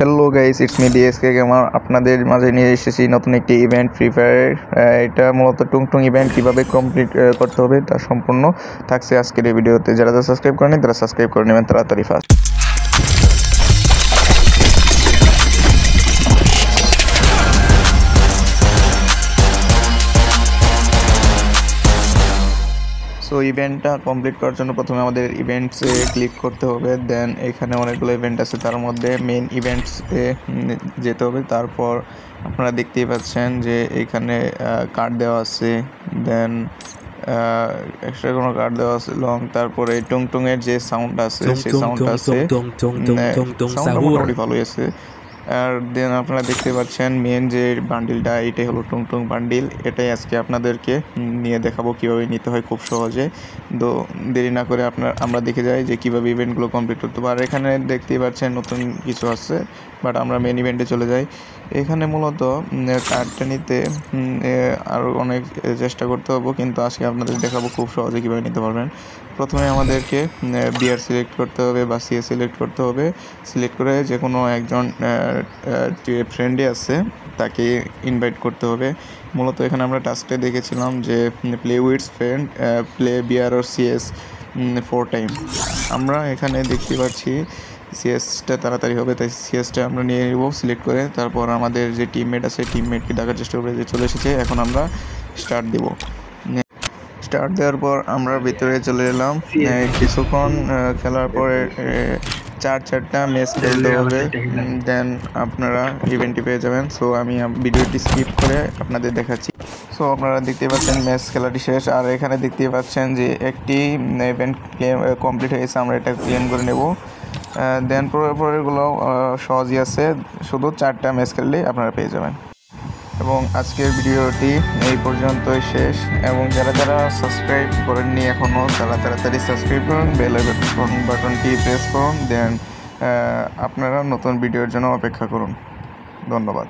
Hello guys, it's me DSK gamer. আপনাদের মাঝে নিয়ে এসেছি নতুন একটি ইভেন্ট ফ্রি ফায়ার। এটা মূলত টুংটুং ইভেন্ট কীভাবে কমপ্লিট করতে হবে তা সম্পূর্ণ থাকছে আজকের এই ভিডিওতে। যারা সাবস্ক্রাইব করেনি তারা সাবস্ক্রাইব করে নেবেন তাড়াতাড়ি ফার্স্ট। সো ইভেন্টটা কমপ্লিট করার জন্য প্রথমে আমাদের ইভেন্টসে ক্লিক করতে হবে। দেন এখানে অনেকগুলো ইভেন্ট আছে, তার মধ্যে মেইন ইভেন্টসে যেতে হবে। তারপর আপনারা দেখতেই পাচ্ছেন যে এখানে কার্ড দেওয়া আছে, দেন এক্সট্রা কোনো কার্ড দেওয়া আছে লং। তারপরে টুংটুংয়ের যে সাউন্ড আছে সেই সাউন্ডটা আছে, সাউন্ডটা মোটামুটি ভালোই আছে। আর দেন আপনারা দেখতে পাচ্ছেন মেন যে বান্ডিলটা, এটাই হলো টুংটুং বান্ডিল। এটাই আজকে আপনাদেরকে নিয়ে দেখাবো কীভাবে নিতে হয় খুব সহজে। তো দেরি না করে আমরা দেখে যাই যে কীভাবে ইভেন্টগুলো কমপ্লিট করতে পারে। এখানে দেখতেই পাচ্ছেন নতুন কিছু আছে, বাট আমরা মেন ইভেন্টে চলে যাই। এখানে মূলত কার্ডটা নিতে আরও অনেক চেষ্টা করতে হবে, কিন্তু আজকে আপনাদের দেখাবো খুব সহজে কীভাবে নিতে পারবেন। প্রথমে আমাদেরকে বিআর সিলেক্ট করতে হবে বা সিএ সিলেক্ট করতে হবে। সিলেক্ট করে যে কোনো একজন ফ্রেন্ডে আছে তাকে ইনভাইট করতে হবে। মূলত এখানে আমরা টাস্কটা দেখেছিলাম যে play with friend, play BR or CS 4 time. আমরা এখানে দেখতে পাচ্ছি সিএসটা তাড়াতাড়ি হবে, তাই সিএসটা আমরা নিয়ে নেব সিলেক্ট করে। তারপর আমাদের যে টিমমেট আছে টিমমেটকে ডাকার চেষ্টা করবে যে চলে এসেছে। এখন আমরা স্টার্ট দেব। স্টার্ট দেওয়ার পর আমরা ভিতরে চলে এলাম। কিছুক্ষণ খেলার পরে চারটা ম্যাচ খেলতে হবে, দেন আপনারা ইভেন্টটি পেয়ে যাবেন। সো আমি ভিডিওটি স্কিপ করে আপনাদের দেখাচ্ছি। সো আপনারা দেখতে পাচ্ছেন ম্যাচ খেলাটি শেষ। আর এখানে দেখতে পাচ্ছেন যে একটি ইভেন্ট ক্লেম কমপ্লিট হয়েছে, আমরা এটা ক্লেম করে নেব। দেন পরেরগুলো সহজই আছে, শুধু 4টা ম্যাচ খেললেই আপনারা পেয়ে যাবেন। এবং আজকের ভিডিওটি এই পর্যন্তই শেষ। এবং যারা সাবস্ক্রাইব করেননি এখনও তারা তাড়াতাড়ি সাবস্ক্রাইব করুন, বেল বাটনটি প্রেস করুন। দেন আপনারা নতুন ভিডিওর জন্য অপেক্ষা করুন। ধন্যবাদ।